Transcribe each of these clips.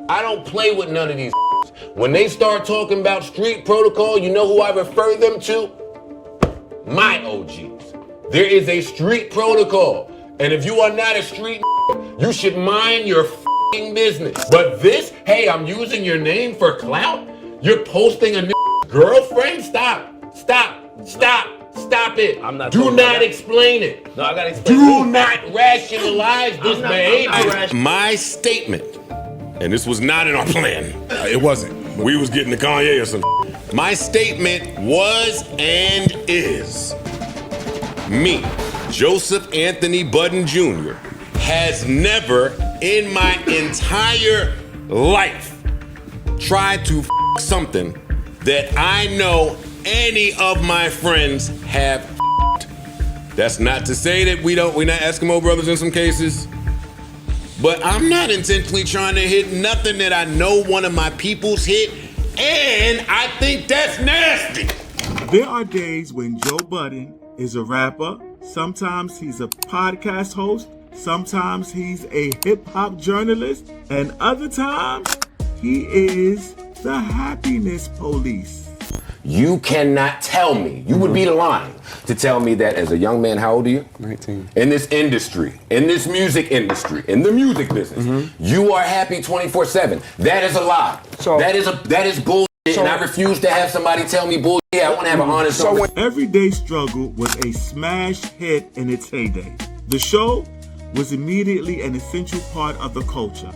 I don't play with none of these. When they start talking about street protocol, you know who I refer them to? My OGs. There is a street protocol. And if you are not a street, you should mind your business. But this, hey, I'm using your name for clout? You're posting a girlfriend? Stop it. Do not explain it. No, I gotta explain. Do not rationalize this behavior. My statement, and this was not in our plan. It wasn't. We was getting to Kanye or some. My statement was and is, me, Joseph Anthony Budden Jr., has never in my entire life tried to something that I know any of my friends have. That's not to say that we're not Eskimo brothers in some cases, but I'm not intentionally trying to hit nothing that I know one of my people's hit, and I think that's nasty. There are days when Joe Budden is a rapper, sometimes he's a podcast host, sometimes he's a hip-hop journalist, and other times he is the happiness police. You cannot tell me, you would be lying to tell me that as a young man, how old are you? 19. In this industry, in this music industry, in the music business, you are happy 24/7. That is a lie. So, that is bullshit, and I refuse to have somebody tell me bullshit. I want to have an honest conversation. Everyday Struggle was a smash hit in its heyday. The show was immediately an essential part of the culture.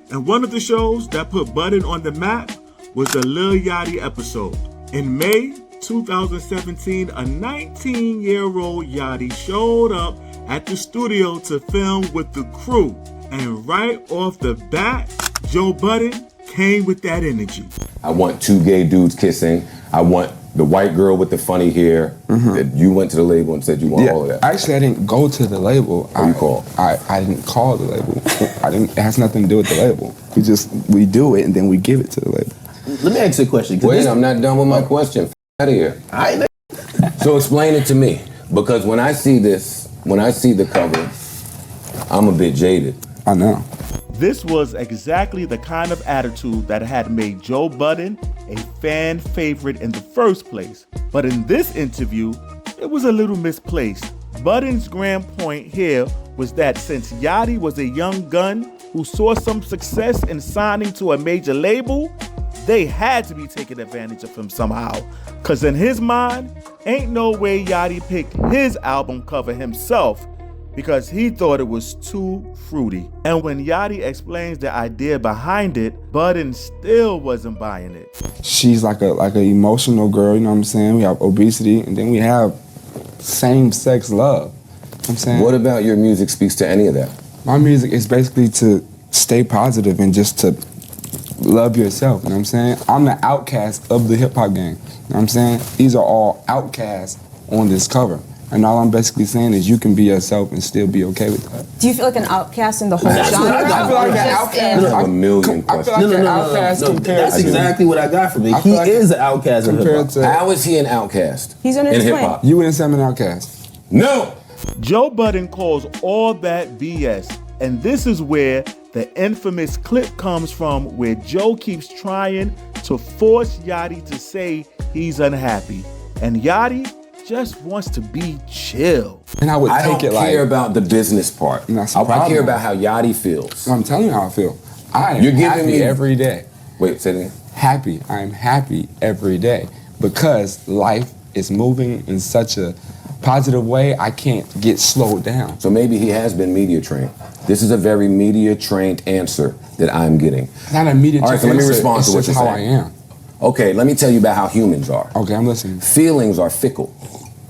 And one of the shows that put Budden on the map was the Lil Yachty episode. In May 2017, a 19-year-old Yachty showed up at the studio to film with the crew. And right off the bat, Joe Budden came with that energy. I want two gay dudes kissing. I want the white girl with the funny hair. That you went to the label and said you want all of that. Actually, I didn't go to the label. Who you called? I didn't call the label. It has nothing to do with the label. We do it and then we give it to the label. Let me ask you a question. Wait, I'm not done with my question. Out of here. So explain it to me, because when I see this, when I see the cover, I'm a bit jaded. I know. This was exactly the kind of attitude that had made Joe Budden a fan favorite in the first place. But in this interview, it was a little misplaced. Budden's grand point here was that since Yachty was a young gun who saw some success in signing to a major label, they had to be taking advantage of him somehow. Cause in his mind, ain't no way Yachty picked his album cover himself because he thought it was too fruity. And when Yachty explains the idea behind it, Budden still wasn't buying it. She's like an emotional girl, you know what I'm saying? We have obesity and then we have same-sex love. You know what I'm saying? What about your music speaks to any of that? My music is basically to stay positive and just to love yourself, you know what I'm saying? I'm the outcast of the hip-hop game, you know what I'm saying? These are all outcasts on this cover. And all I'm basically saying is you can be yourself and still be okay with that. Do you feel like an outcast in the whole genre? I feel like an outcast. I have a million questions. No, that's exactly what I got from it. He is an outcast in hip-hop. How is he an outcast? He's in hip-hop. You wouldn't say I'm an outcast. No! Joe Budden calls all that BS, and this is where the infamous clip comes from where Joe keeps trying to force Yachty to say he's unhappy. And Yachty just wants to be chill. And I would take it like... I don't care about the business part. I care about how Yachty feels. I'm telling you how I feel. I am happy every day. Wait, say that again. Happy. I am happy every day because life is moving in such a positive way, I can't get slowed down. So maybe he has been media trained. This is a very media trained answer that I'm getting. Not a media trained answer. All right, so let me respond to what you're saying. It's how I am. Okay, let me tell you about how humans are. Okay, I'm listening. Feelings are fickle.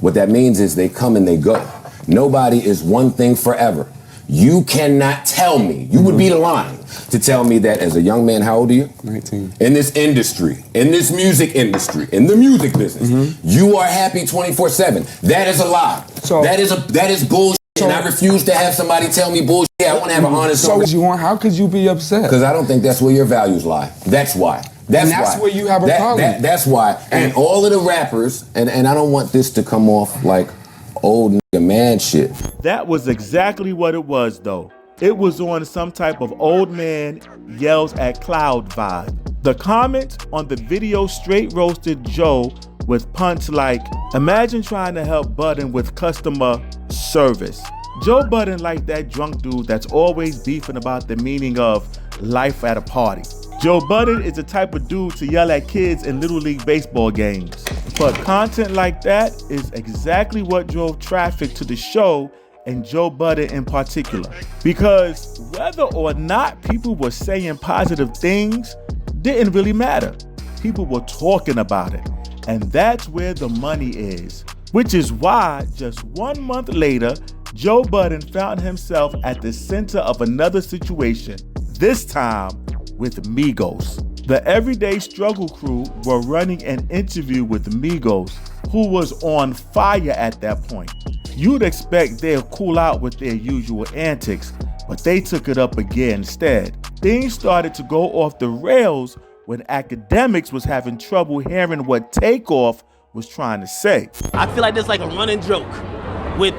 What that means is they come and they go. Nobody is one thing forever. You cannot tell me, you would be lying to tell me that as a young man, how old are you? 19. In this industry, in this music industry, in the music business, you are happy 24/7. That is a lie. So that is bullshit, and I refuse to have somebody tell me bullshit. I want to have an honest conversation. How could you be upset? Because I don't think that's where your values lie. That's why. That's where you have a problem. That's why. And all of the rappers, and I don't want this to come off like old nigga man shit. That was exactly what it was, though. It was on some type of old man yells at cloud vibe. The comment on the video straight roasted Joe with punch like, imagine trying to help Budden with customer service. Joe Budden like that drunk dude that's always beefing about the meaning of life at a party. Joe Budden is the type of dude to yell at kids in Little League baseball games. But content like that is exactly what drove traffic to the show, and Joe Budden in particular. Because whether or not people were saying positive things didn't really matter. People were talking about it. And that's where the money is. Which is why just 1 month later, Joe Budden found himself at the center of another situation, this time with Migos. The Everyday Struggle crew were running an interview with Migos, who was on fire at that point. You'd expect they'll cool out with their usual antics, but they took it up again instead. Things started to go off the rails when Academics was having trouble hearing what Takeoff was trying to say. I feel like there's like a running joke with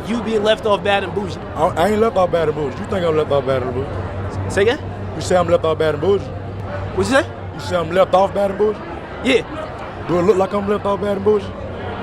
you being left off bad and bougie. I ain't left off bad and bougie. You think I'm left off bad and bougie? Say again? You say I'm left off bad and bougie? What'd you say? You say I'm left off bad and bougie? Yeah. Do it look like I'm left off bad and bougie?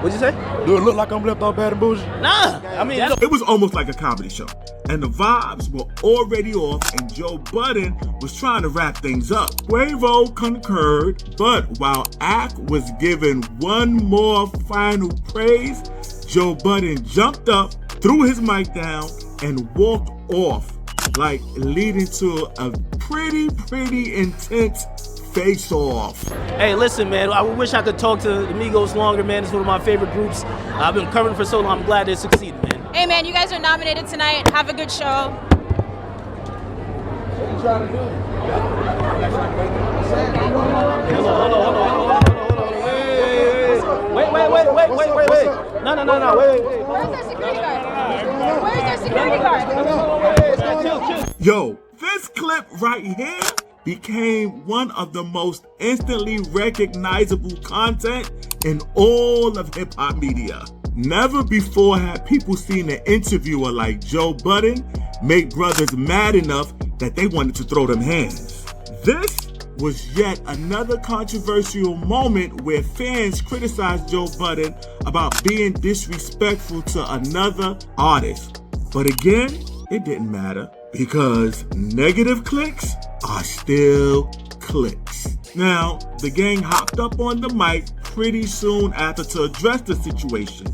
What'd you say? Do it look like I'm left off bad and bougie? Nah. I mean, it was almost like a comedy show, and the vibes were already off, and Joe Budden was trying to wrap things up. Quavo concurred, but while Ak was giving one more final praise, Joe Budden jumped up, threw his mic down, and walked off, like leading to a pretty intense face-off. Hey, listen, man, I wish I could talk to the Migos longer, man. It's one of my favorite groups. I've been covering for so long. I'm glad they succeeded, man. Hey, man, you guys are nominated tonight. Have a good show. What are you trying to do? Hold on. Wait. No. Wait. Where's their security guard? Where's their security guard? Yo, this clip right here became one of the most instantly recognizable content in all of hip-hop media. Never before had people seen an interviewer like Joe Budden make brothers mad enough that they wanted to throw them hands. This was yet another controversial moment where fans criticized Joe Budden about being disrespectful to another artist. But again, it didn't matter because negative clicks are still clicks. Now, the gang hopped up on the mic pretty soon after to address the situation,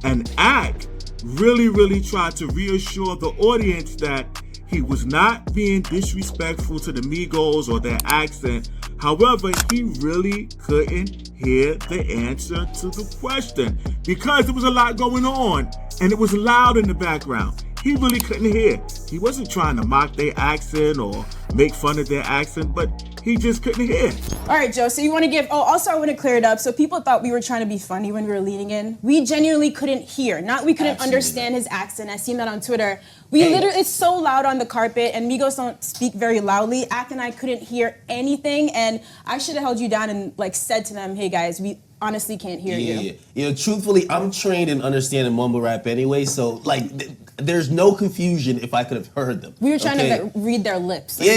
and Ak really tried to reassure the audience that he was not being disrespectful to the Migos or their accent. However, he really couldn't hear the answer to the question because there was a lot going on and it was loud in the background. He really couldn't hear. He wasn't trying to mock their accent or make fun of their accent, but he just couldn't hear. All right, Joe, so you want to give... Oh, also, I want to clear it up. So people thought we were trying to be funny when we were leaning in. We genuinely couldn't hear. Not we couldn't understand his accent. I've seen that on Twitter. Literally... It's so loud on the carpet, and Migos don't speak very loudly. Ak and I couldn't hear anything, and I should have held you down and, said to them, hey, guys, we honestly can't hear you. Yeah, truthfully, I'm trained in understanding mumble rap anyway, so, there's no confusion if I could have heard them. We were trying to read their lips. We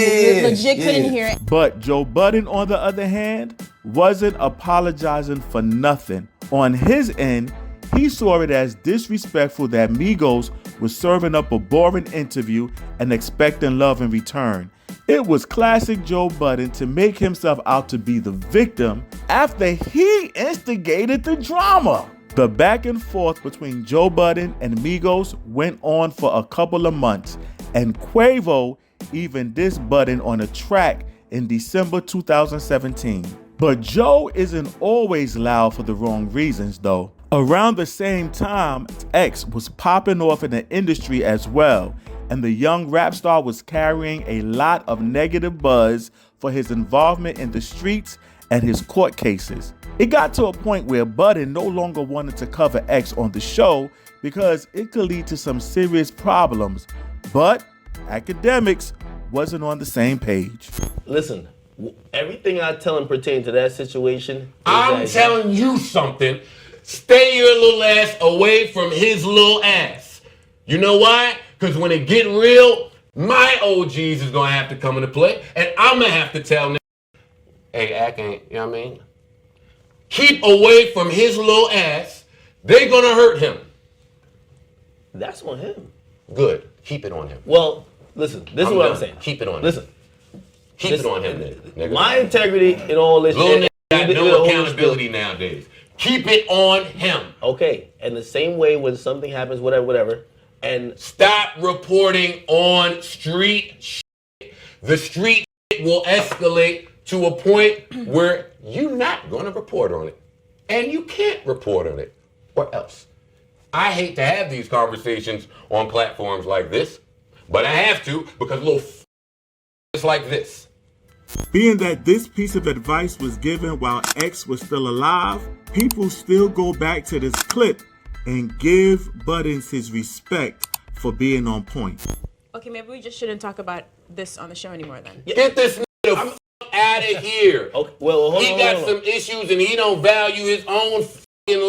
legit couldn't hear it. But Joe Budden, on the other hand, wasn't apologizing for nothing. On his end, he saw it as disrespectful that Migos was serving up a boring interview and expecting love in return. It was classic Joe Budden to make himself out to be the victim after he instigated the drama. The back and forth between Joe Budden and Migos went on for a couple of months, and Quavo even dissed Budden on a track in December 2017. But Joe isn't always loud for the wrong reasons, though. Around the same time, X was popping off in the industry as well, and the young rap star was carrying a lot of negative buzz for his involvement in the streets and his court cases. It got to a point where Budden no longer wanted to cover X on the show because it could lead to some serious problems, but Academics wasn't on the same page. Listen, everything I tell him pertaining to that situation. I'm telling you something. Stay your little ass away from his little ass. You know why? Because when it get real, My OGs is gonna have to come into play, and I'm gonna have to tell niggas, hey, Ack ain't, you know what I mean? Keep away from his little ass. They gonna hurt him. That's on him. Good. Keep it on him. Well, listen, this is what done. I'm saying. Keep it on him. Listen. Keep it on him, nigga. My integrity in all this Little shit. nigga got no accountability nowadays. Keep it on him. Okay, and the same way when something happens, whatever, and stop reporting on street shit. The street shit will escalate to a point where you're not going to report on it. And you can't report on it. Or else. I hate to have these conversations on platforms like this, but I have to because little it's like this. Being that this piece of advice was given while X was still alive, people still go back to this clip and give Budden his respect for being on point. Okay, maybe we just shouldn't talk about this on the show anymore then. Get this nigga out of here. Okay, well, hold he on, got hold on. some issues and he don't value his own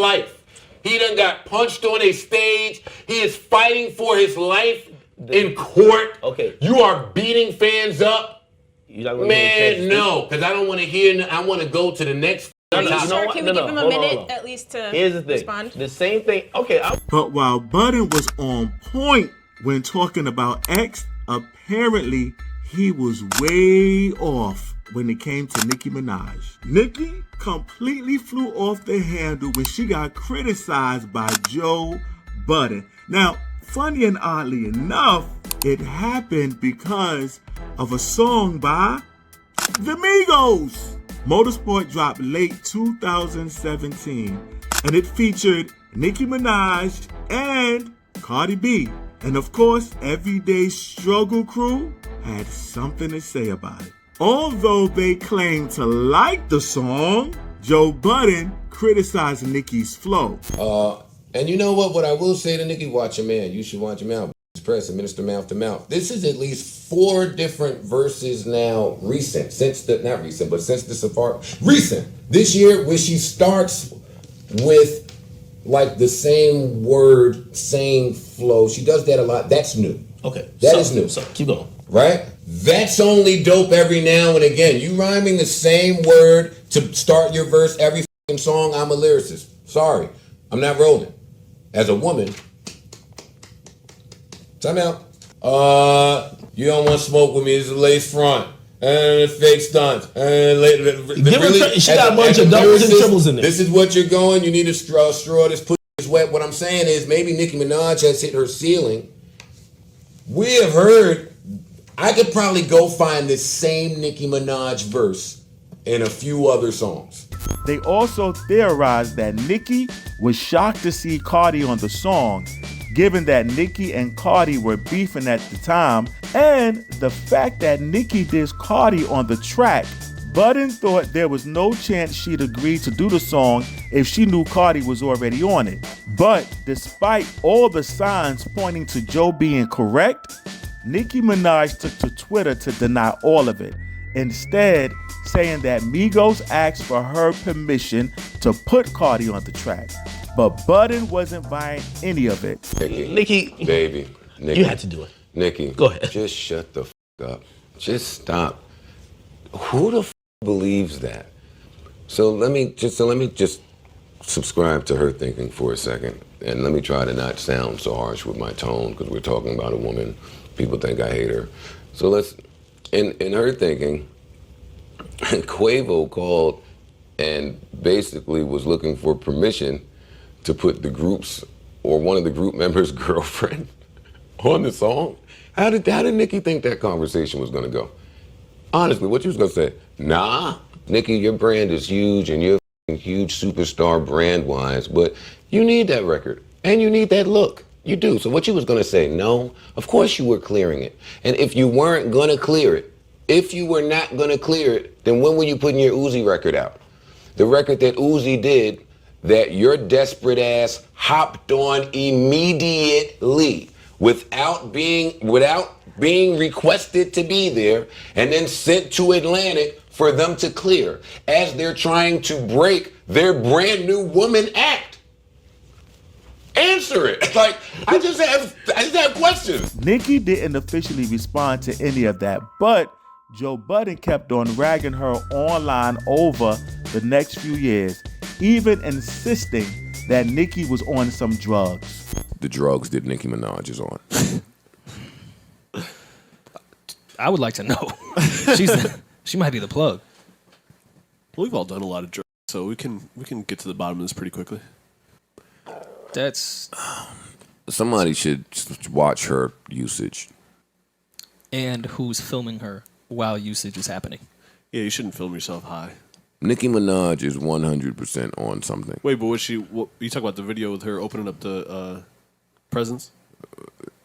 life. He done got punched on a stage. He is fighting for his life in court. Okay. You are beating fans up. You're not gonna Man, no, because I don't want to hear. I want to go to the next. Are you you know sure? what? Can we No, give him a hold on, minute hold on. at least to Here's the thing. respond? The same thing. Okay, But while Budden was on point when talking about X, apparently he was way off when it came to Nicki Minaj. Nicki completely flew off the handle when she got criticized by Joe Budden. Now, funny and oddly enough, it happened because of a song by the Migos. Motorsport dropped late 2017, and it featured Nicki Minaj and Cardi B. And of course, Everyday Struggle Crew had something to say about it. Although they claimed to like the song, Joe Budden criticized Nicki's flow. And you know what? What I will say to Nicki, watch your man. You should watch your mouth. Press and minister mouth to mouth. This is at least 4 different verses now recent. Since the Safari. Recent. This year where she starts with like the same word, same flow. She does that a lot. That's new. Okay. That is new. So keep going. Right? That's only dope every now and again. You rhyming the same word to start your verse every fucking song, I'm a lyricist. Sorry. I'm not rolling. As a woman, time out. You don't want to smoke with me. It's a lace front. And the fake stunts. And She got a bunch of doubles and triples in there. This is what you're going. You need to straw this pussy is wet. What I'm saying is maybe Nicki Minaj has hit her ceiling. We have heard, I could probably go find this same Nicki Minaj verse in a few other songs. They also theorized that Nicki was shocked to see Cardi on the song, given that Nicki and Cardi were beefing at the time, and the fact that Nicki dissed Cardi on the track. Budden thought there was no chance she'd agree to do the song if she knew Cardi was already on it. But despite all the signs pointing to Joe being correct, Nicki Minaj took to Twitter to deny all of it, instead saying that Migos asked for her permission to put Cardi on the track. But Budden wasn't buying any of it. Nicki, Baby. Nicki. you had to do it. Nicki. Go ahead. Just shut the up. Just stop. Who the believes that? So let me just subscribe to her thinking for a second. And let me try to not sound so harsh with my tone, because we're talking about a woman. People think I hate her. So let's, in her thinking, Quavo called and basically was looking for permission to put the group's or one of the group members' girlfriend on the song. How did Nicki think that conversation was gonna go? Honestly, what you was gonna say? Nah, Nicki, your brand is huge and you're a huge superstar brand-wise, but you need that record and you need that look. You do. So what you was gonna say? No, of course you were clearing it. And if you weren't gonna clear it, if you were not gonna clear it, then when were you putting your Uzi record out? The record that Uzi did that your desperate ass hopped on immediately without being requested to be there and then sent to Atlantic for them to clear as they're trying to break their brand new woman act. Answer it. Like, I just have questions. Nicki didn't officially respond to any of that, but Joe Budden kept on ragging her online over the next few years, even insisting that Nicki was on some drugs. The drugs that Nicki Minaj is on. I would like to know. She might be the plug. Well, we've all done a lot of drugs, so we can get to the bottom of this pretty quickly. That's Somebody should watch her usage. and who's filming her while usage is happening. Yeah, you shouldn't film yourself high. Nicki Minaj is 100% on something. Wait, but you talk about the video with her opening up the presents?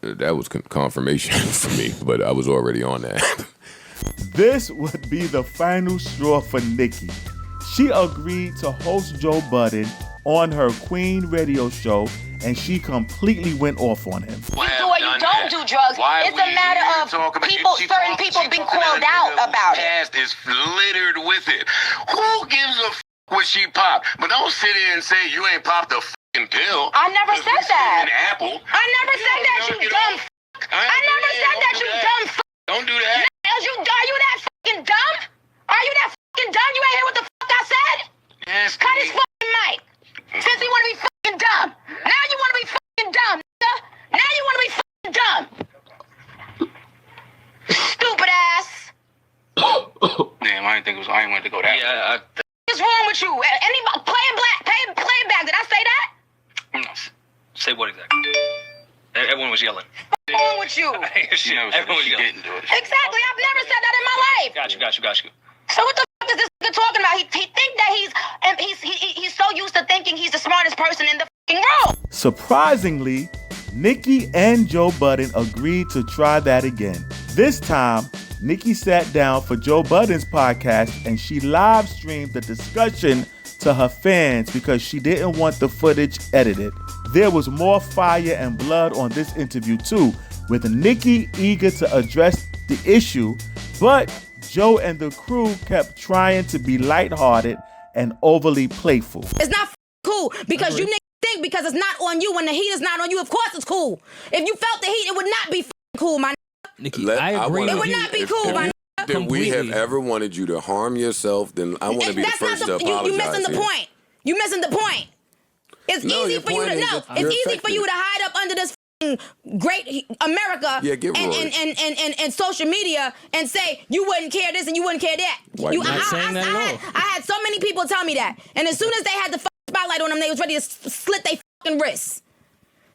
That was confirmation for me, but I was already on that. This would be the final straw for Nicki. She agreed to host Joe Budden on her Queen radio show, and she completely went off on him. You do or you don't do drugs. It's a matter of certain people being called out about it. Past is littered with it. Who gives a what she popped? But don't sit here and say you ain't popped a fucking pill. I never said that. An apple. I never said that, you dumb f***. I never said that, you dumb f***. Don't do that. Are you that fucking dumb? Are you that fucking dumb? You ain't hear what the fuck I said? Yes, Cut his fucking mic. Since he wanna be fucking dumb. Now you wanna be fucking dumb, nigga. Now you wanna be fucking dumb. Stupid ass. Damn, I didn't want to go that way. What's wrong with you? Anybody playing back? Did I say that? No. Say what exactly? Everyone was yelling. What's wrong with you? Everyone was yelling. Exactly. I've never said that in my life. Got you. So what the fuck is this nigga talking about? He think that he's so used to thinking he's the smartest person in the fucking room. Surprisingly, Nicki and Joe Budden agreed to try that again. This time, Nicki sat down for Joe Budden's podcast and she live streamed the discussion to her fans because she didn't want the footage edited. There was more fire and blood on this interview too, with Nicki eager to address the issue, but Joe and the crew kept trying to be lighthearted and overly playful. It's not cool because you niggas think because it's not on you when the heat is not on you. Of course it's cool. If you felt the heat, it would not be cool, my Nikki, I agree. It would not be cool, my If we have ever wanted you to harm yourself, then I want to be the first to apologize. You missing the point. You missing the point. It's easy for you to know. It's easy for you to hide up under this great America and social media and say you wouldn't care this and you wouldn't care that. I had so many people tell me that, and as soon as they had the spotlight on them, they was ready to slit their fucking wrists.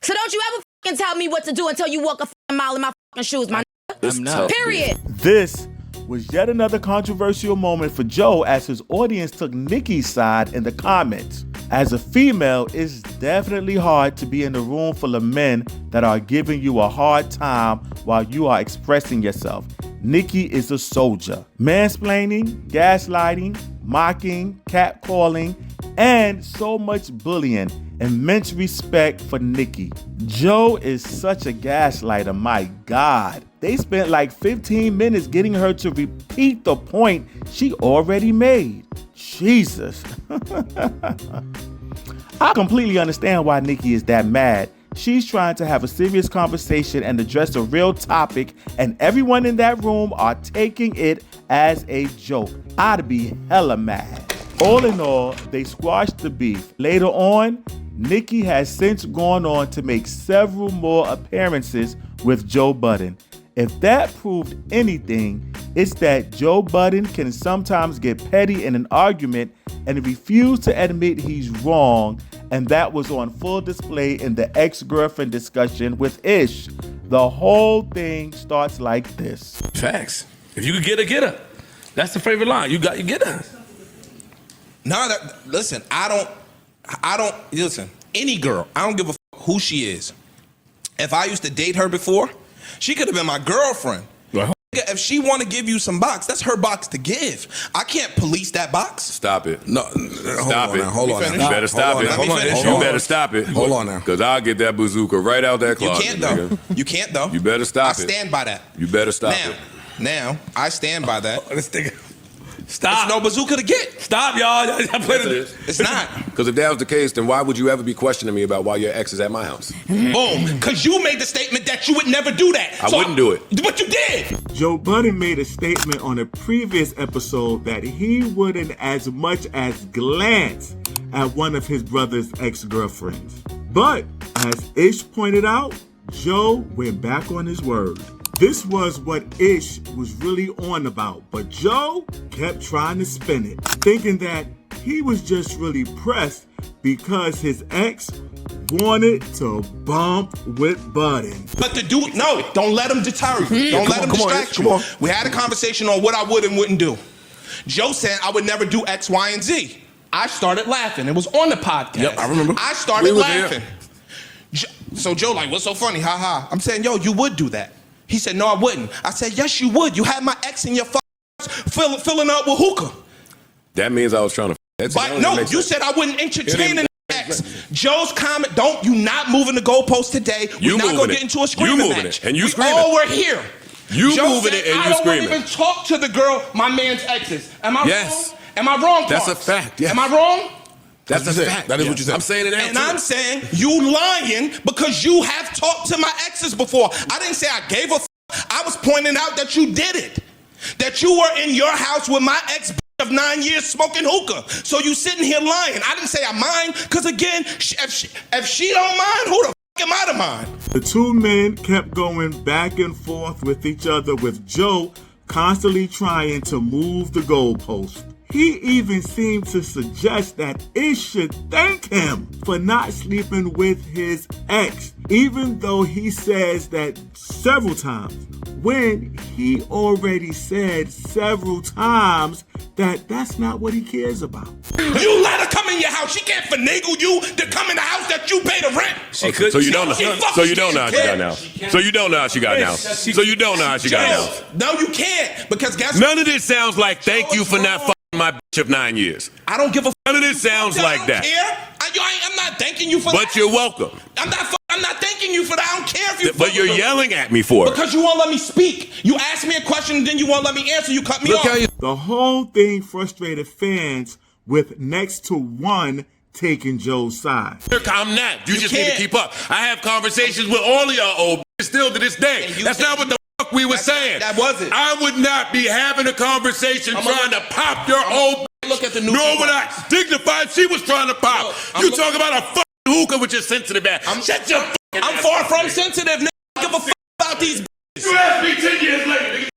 So don't you ever fucking tell me what to do until you walk a mile in my fucking shoes, my nigga. Period. This was yet another controversial moment for Joe as his audience took Nicki's side in the comments. As a female, it's definitely hard to be in a room full of men that are giving you a hard time while you are expressing yourself. Nicki is a soldier. Mansplaining, gaslighting, mocking, catcalling, and so much bullying. Immense respect for Nicki. Joe is such a gaslighter, my God. They spent like 15 minutes getting her to repeat the point she already made. Jesus. I completely understand why Nicki is that mad. She's trying to have a serious conversation and address a real topic, and everyone in that room are taking it as a joke. I'd be hella mad. All in all, they squashed the beef. Later on, Nicki has since gone on to make several more appearances with Joe Budden. If that proved anything, it's that Joe Budden can sometimes get petty in an argument and refuse to admit he's wrong, and that was on full display in the ex-girlfriend discussion with Ish. The whole thing starts like this. Facts. If you could get her, get her. That's the favorite line. You get her. No, listen, I don't, listen, any girl, I don't give a who she is. If I used to date her before, she could have been my girlfriend. If she want to give you some box, that's her box to give. I can't police that box. Stop it. No, stop it. Hold on now. You better stop it. You better stop it. Hold on now. Because I'll get that bazooka right out that closet. You can't though. You can't though. You better stop it. I stand by that. You better stop it. Now, I stand by that. Stop. There's no bazooka to get. Stop, y'all. It's not. Because if that was the case, then why would you ever be questioning me about why your ex is at my house? Boom. Because you made the statement that you would never do that. I wouldn't do it. But you did. Joe Budden made a statement on a previous episode that he wouldn't as much as glance at one of his brother's ex-girlfriends. But, as Ish pointed out, Joe went back on his word. This was what Ish was really on about, but Joe kept trying to spin it, thinking that he was just really pressed because his ex wanted to bump with Budden. But to do, no, don't let him deter you. Don't let him distract you. We had a conversation on what I would and wouldn't do. Joe said I would never do X, Y, and Z. I started laughing. It was on the podcast. Yep, I remember. I started laughing. So Joe like, what's so funny? Ha ha. I'm saying, yo, you would do that. He said, no, I wouldn't. I said, yes, you would. You had my ex in your filling up with hookah. That means I was trying to. But no, you said I wouldn't entertain an ex. Joe's comment, you not moving the goalpost today. We're not going to get into a screaming match. And you screaming. Oh, we're here. You Joe moving said, it and you I don't screaming. even talk to the girl, my man's exes. Am I Yes. wrong? Am I wrong, That's Parks? a fact. Yes. Am I wrong? That's a fact. That is what you said. I'm saying it now. And I'm saying you lying because you have talked to my exes before. I didn't say I gave a f. I was pointing out that you did it. That you were in your house with my ex of 9 years smoking hookah. So you sitting here lying. I didn't say I mind because, again, if she don't mind, who the f am I to mind? The two men kept going back and forth with each other, with Joe constantly trying to move the goalpost. He even seemed to suggest that Ish should thank him for not sleeping with his ex, even though he says that several times, when he already said several times that that's not what he cares about. You let her come in your house. She can't finagle you to come in the house that you pay the rent. So you don't know. So you don't know how she got now. So you don't know how she got now. So you don't know how she got now. No, you can't. Because guess None of this sounds like thank you for not fucking my bitch of 9 years. I don't give a f. None of this sounds like that. I'm not thanking you for that. But you're welcome. I'm not thanking you for that. I don't care if you. But you're yelling at me for it. Because you won't let me speak. You asked me a question and then you won't let me answer. You cut me off. The whole thing frustrated fans, with next to one taking Joe's side. I'm not. You just need to keep up. I have conversations with all of y'all old bitches still to this day. That's not what the fuck we were saying. That wasn't. I would not be having a conversation trying to pop your old. Look at the new. Nor would I dignify she was trying to pop. You talk about a fucking hookah with your sensitive ass. Shut your fucking I'm far from sensitive. Nigga. I don't give a fuck about these bitches. You asked me 10 years later.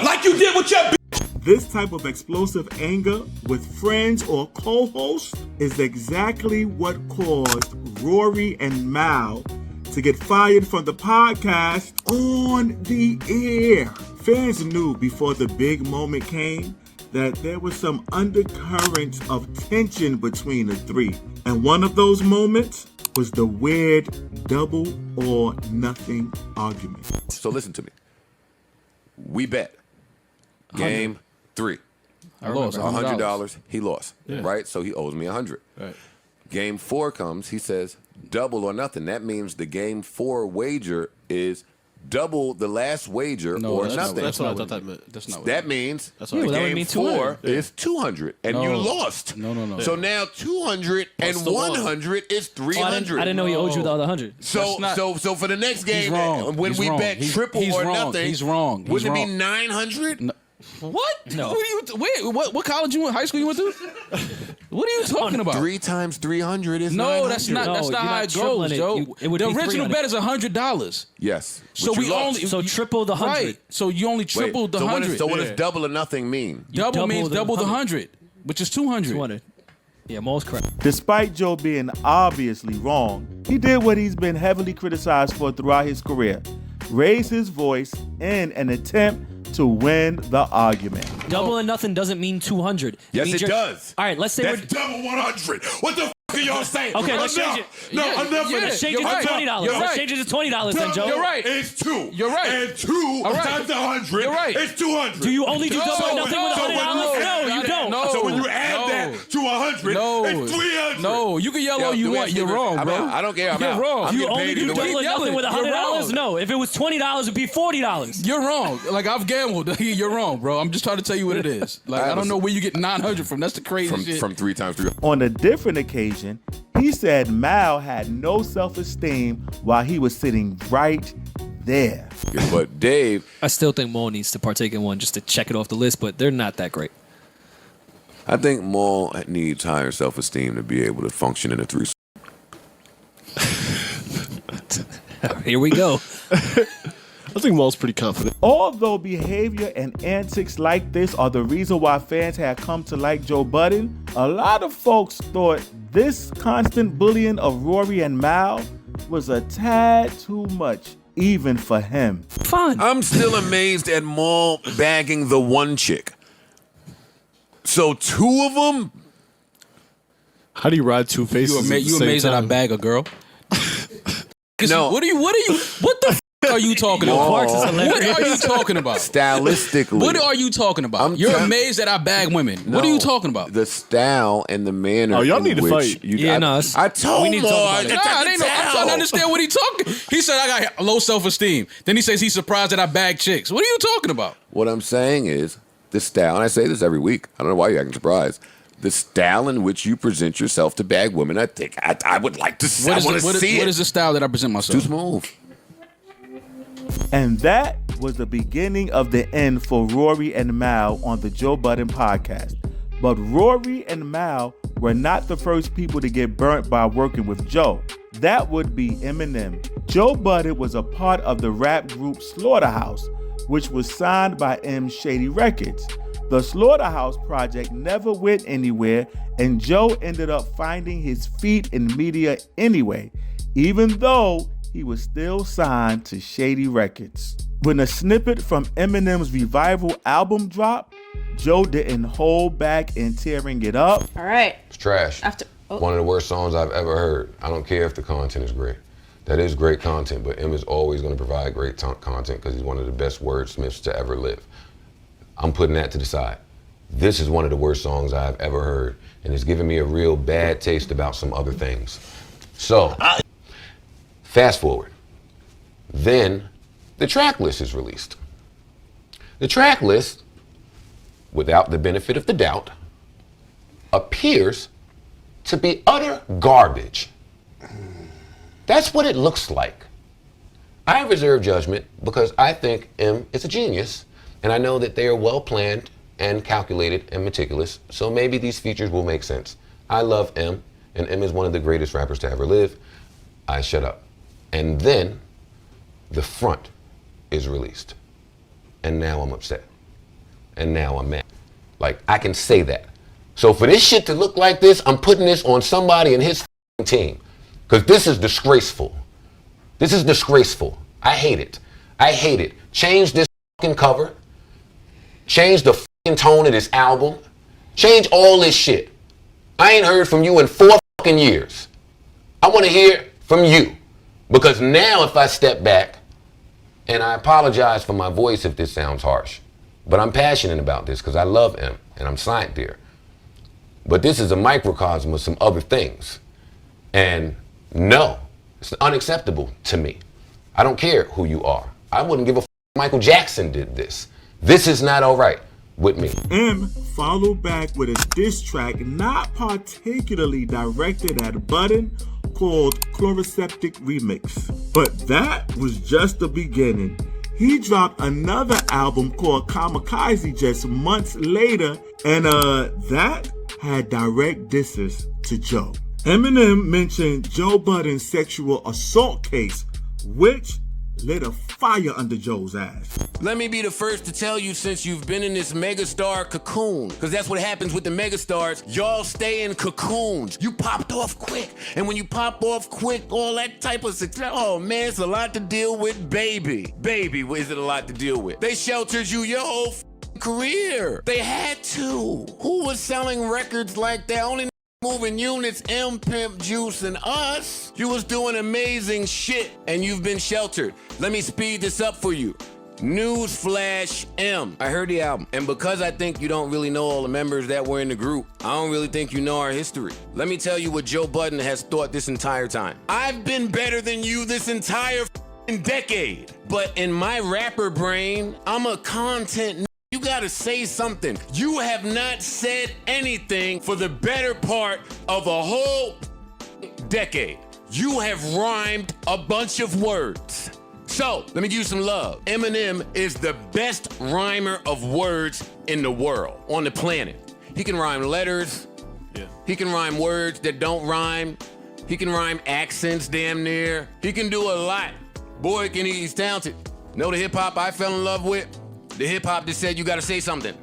Like you did with your bitch. This type of explosive anger with friends or co-hosts is exactly what caused Rory and Mal to get fired from the podcast on the air. Fans knew before the big moment came that there was some undercurrents of tension between the three. And one of those moments was the weird double or nothing argument. So listen to me. We bet. Game 3. I lost $100. He lost. Yeah. Right? So he owes me $100. Right. Game 4 comes. He says double or nothing. That means the game 4 wager is double the last wager or nothing. That's what I thought that meant. That's not what that means that's the what that would game mean 4 is 200, and you lost. No. So now 200 and 100 is 300. I didn't know he owed you the other 100. So for the next game, when we bet triple or nothing, he's wrong. Wouldn't it be 900? No. What? No. What college you went? High school you went to? What are you talking about? 3 times 300 is 900. That's not how it goes, Joe. It would the be original 300. bet is $100. Yes. So But you we lost. only triple the 100. Right. So you only tripled the 100. So what does double or nothing mean? Double means double the 100, which is 200. 200. Yeah, Maul's correct. Despite Joe being obviously wrong, he did what he's been heavily criticized for throughout his career: raise his voice in an attempt to win the argument. Double or nothing doesn't mean 200. Yes, it does. All right, let's say That's double 100. What the f are y'all saying? Okay, let's change it. Let's change it to $20. Let's change it to $20 then, Joe. You're right. It's 2. You're right. And 2 times 100. You're right. It's 200. Do you only do double or nothing with $100? No, you don't. So when you add that to 100, it's 300. No, you can yell all you want. You're wrong, bro. I don't care. I'm You're out. wrong. I'm You getting only paid do either way. double or nothing with You're wrong. $100? No, if it was $20, it'd be $40. You're wrong. Like, I've gambled. You're wrong, bro. I'm just trying to tell you what it is. Like, I don't know where you get 900 from. That's the crazy shit. From 3 times 3. On a different occasion, he said Mal had no self-esteem while he was sitting right there. But Dave, I still think Maul needs to partake in one just to check it off the list, but they're not that great. I think Maul needs higher self-esteem to be able to function in a threesome. Here we go. I think Maul's pretty confident. Although behavior and antics like this are the reason why fans had come to like Joe Budden, a lot of folks thought this constant bullying of Rory and Mal was a tad too much, even for him. Fine. I'm still amazed at Maul bagging the one chick. So 2 of them? How do you ride 2 faces? You amazed that I bag a girl? No. What the f are you talking about? What are you talking about? Stylistically. What are you talking about? You're amazed that I bag women. What are you talking about? The style and the manner. Oh, y'all in need to which fight. you- I told we need to Maul, talk about it. I'm trying to understand what he talking. He said I got low self-esteem. Then he says he's surprised that I bag chicks. What are you talking about? What I'm saying is the style, and I say this every week. I don't know why you're acting surprised. The style in which you present yourself to bag women, I think I would like to see. I want to see it. What is the style that I present myself? Too smooth. And that was the beginning of the end for Rory and Mal on the Joe Budden podcast. But Rory and Mal were not the first people to get burnt by working with Joe. That would be Eminem. Joe Budden was a part of the rap group Slaughterhouse, which was signed by M Shady Records. The Slaughterhouse project never went anywhere, and Joe ended up finding his feet in media anyway, even though he was still signed to Shady Records. When a snippet from Eminem's Revival album dropped, Joe didn't hold back in tearing it up. All right. It's trash. One of the worst songs I've ever heard. I don't care if the content is great. That is great content, but M is always going to provide great content because he's one of the best wordsmiths to ever live. I'm putting that to the side. This is one of the worst songs I've ever heard, and it's giving me a real bad taste about some other things. So, fast forward. Then, the track list is released. The track list, without the benefit of the doubt, appears to be utter garbage. That's what it looks like. I reserve judgment because I think M is a genius, and I know that they are well planned and calculated and meticulous, so maybe these features will make sense. I love M, and M is one of the greatest rappers to ever live. I shut up. And then the front is released. And now I'm upset. And now I'm mad. Like, I can say that. So for this shit to look like this, I'm putting this on somebody in his team. Because this is disgraceful. This is disgraceful. I hate it. I hate it. Change this fucking cover. Change the fucking tone of this album. Change all this shit. I ain't heard from you in 4 fucking years. I want to hear from you. Because now if I step back, and I apologize for my voice if this sounds harsh, but I'm passionate about this because I love him and I'm signed there. But this is a microcosm of some other things. And no, it's unacceptable to me. I don't care who you are. I wouldn't give a f Michael Jackson did this. This is not all right with me. M followed back with a diss track not particularly directed at Budden called Chloroseptic Remix. But that was just the beginning. He dropped another album called Kamikaze just months later, and that had direct disses to Joe. Eminem mentioned Joe Budden's sexual assault case, which lit a fire under Joe's ass. Let me be the first to tell you, since you've been in this megastar cocoon, because that's what happens with the megastars, y'all stay in cocoons. You popped off quick, and when you pop off quick, all that type of success, oh man, it's a lot to deal with, baby. Baby, is it a lot to deal with? They sheltered you your whole career. They had to. Who was selling records like that? Only moving units, M, Pimp, Juice, and us. You was doing amazing shit, and you've been sheltered. Let me speed this up for you. Newsflash, M. I heard the album. And because I think you don't really know all the members that were in the group, I don't really think you know our history. Let me tell you what Joe Budden has thought this entire time. I've been better than you this entire decade. But in my rapper brain, I'm a content. You gotta say something. You have not said anything for the better part of a whole decade. You have rhymed a bunch of words. So, let me give you some love. Eminem is the best rhymer of words in the world, on the planet. He can rhyme letters. Yeah. He can rhyme words that don't rhyme. He can rhyme accents damn near. He can do a lot. Boy, he's talented. Know the hip hop I fell in love with? The hip hop that said you gotta say something.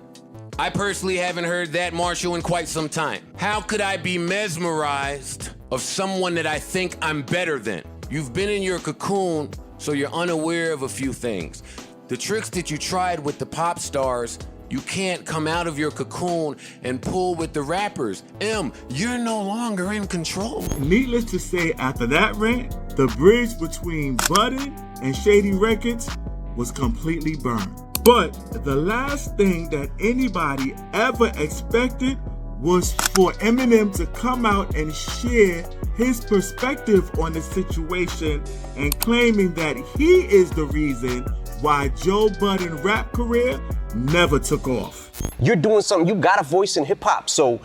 I personally haven't heard that, Marshall, in quite some time. How could I be mesmerized of someone that I think I'm better than? You've been in your cocoon, so you're unaware of a few things. The tricks that you tried with the pop stars, you can't come out of your cocoon and pull with the rappers. M, you're no longer in control. Needless to say, after that rant, the bridge between Budden and Shady Records was completely burned. But the last thing that anybody ever expected was for Eminem to come out and share his perspective on the situation and claiming that he is the reason why Joe Budden's rap career never took off. You're doing something, you got a voice in hip hop, so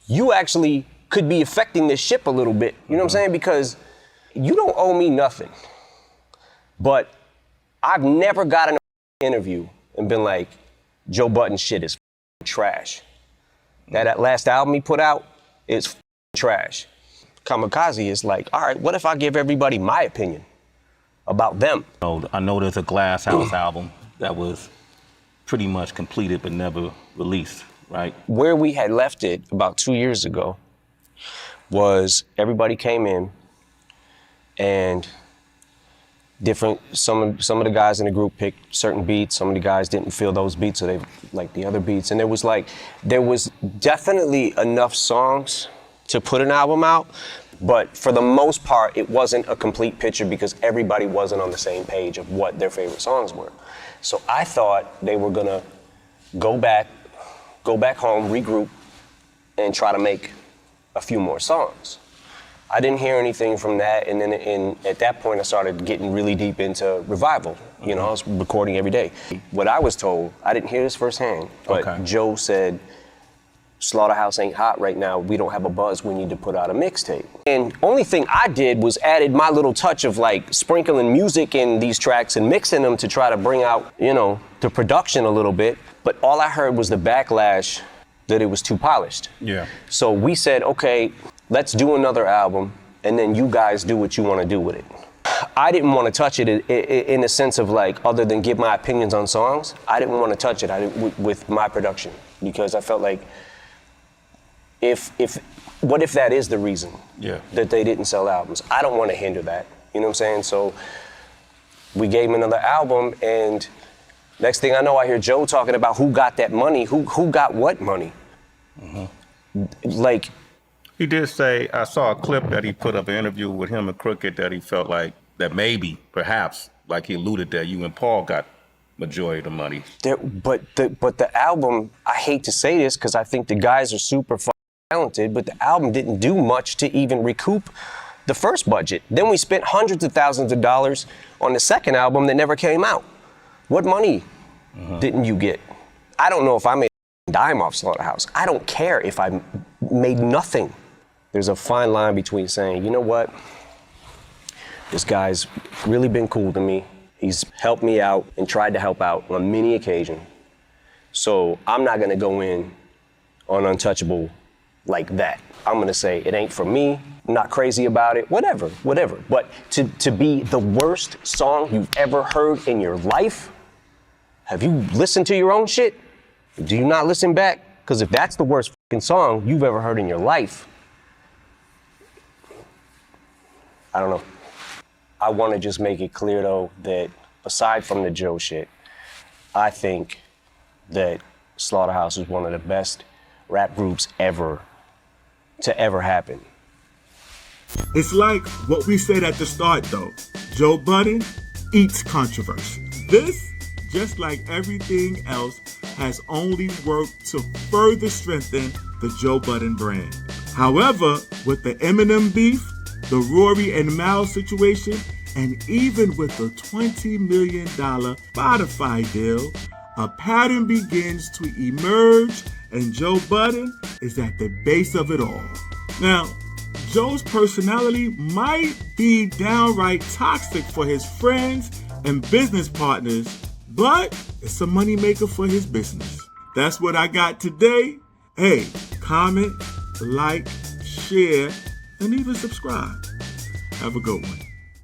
you actually could be affecting this ship a little bit. You know what I'm saying? Because you don't owe me nothing. But I've never got an interview and been like, Joe Budden shit is trash. That last album he put out is trash. Kamikaze is like, all right, what if I give everybody my opinion about them? I know there's a Glass House album that was pretty much completed but never released, right? Where we had left it about 2 years ago was everybody came in and some of the guys in the group picked certain beats. Some of the guys didn't feel those beats, so they liked the other beats. And there was definitely enough songs to put an album out, but for the most part, it wasn't a complete picture because everybody wasn't on the same page of what their favorite songs were. So I thought they were gonna go back home, regroup, and try to make a few more songs. I didn't hear anything from that, and then at that point I started getting really deep into Revival. You know, I was recording every day. What I was told, I didn't hear this firsthand, but Joe said, Slaughterhouse ain't hot right now, we don't have a buzz, we need to put out a mixtape. And only thing I did was added my little touch of like sprinkling music in these tracks and mixing them to try to bring out, you know, the production a little bit, but all I heard was the backlash that it was too polished. Yeah. So we said, okay, let's do another album, and then you guys do what you want to do with it. I didn't want to touch it in the sense of like, other than give my opinions on songs, I didn't want to touch it with my production, because I felt like, what if that is the reason that they didn't sell albums? I don't want to hinder that, you know what I'm saying? So we gave him another album, and next thing I know, I hear Joe talking about who got that money, who got what money. Like, he did say, I saw a clip that he put up, an interview with him and Crooked, that he felt like that maybe, perhaps, like he alluded that you and Paul got majority of the money. But the album, I hate to say this because I think the guys are super talented, but the album didn't do much to even recoup the first budget. Then we spent hundreds of thousands of dollars on the second album that never came out. What money didn't you get? I don't know if I made a dime off Slaughterhouse. I don't care if I made nothing. There's a fine line between saying, you know what, this guy's really been cool to me. He's helped me out and tried to help out on many occasions. So I'm not gonna go in on Untouchable like that. I'm gonna say, it ain't for me, I'm not crazy about it, whatever. But to be the worst song you've ever heard in your life, have you listened to your own shit? Do you not listen back? Because if that's the worst fucking song you've ever heard in your life, I don't know. I want to just make it clear, though, that aside from the Joe shit, I think that Slaughterhouse is one of the best rap groups ever to ever happen. It's like what we said at the start, though. Joe Budden eats controversy. This just like everything else, has only worked to further strengthen the Joe Budden brand. However, with the Eminem beef, the Rory and Mal situation, and even with the $20 million Spotify deal, a pattern begins to emerge, and Joe Budden is at the base of it all. Now, Joe's personality might be downright toxic for his friends and business partners, but it's a moneymaker for his business. That's what I got today. Hey, comment, like, share, and even subscribe. Have a good one.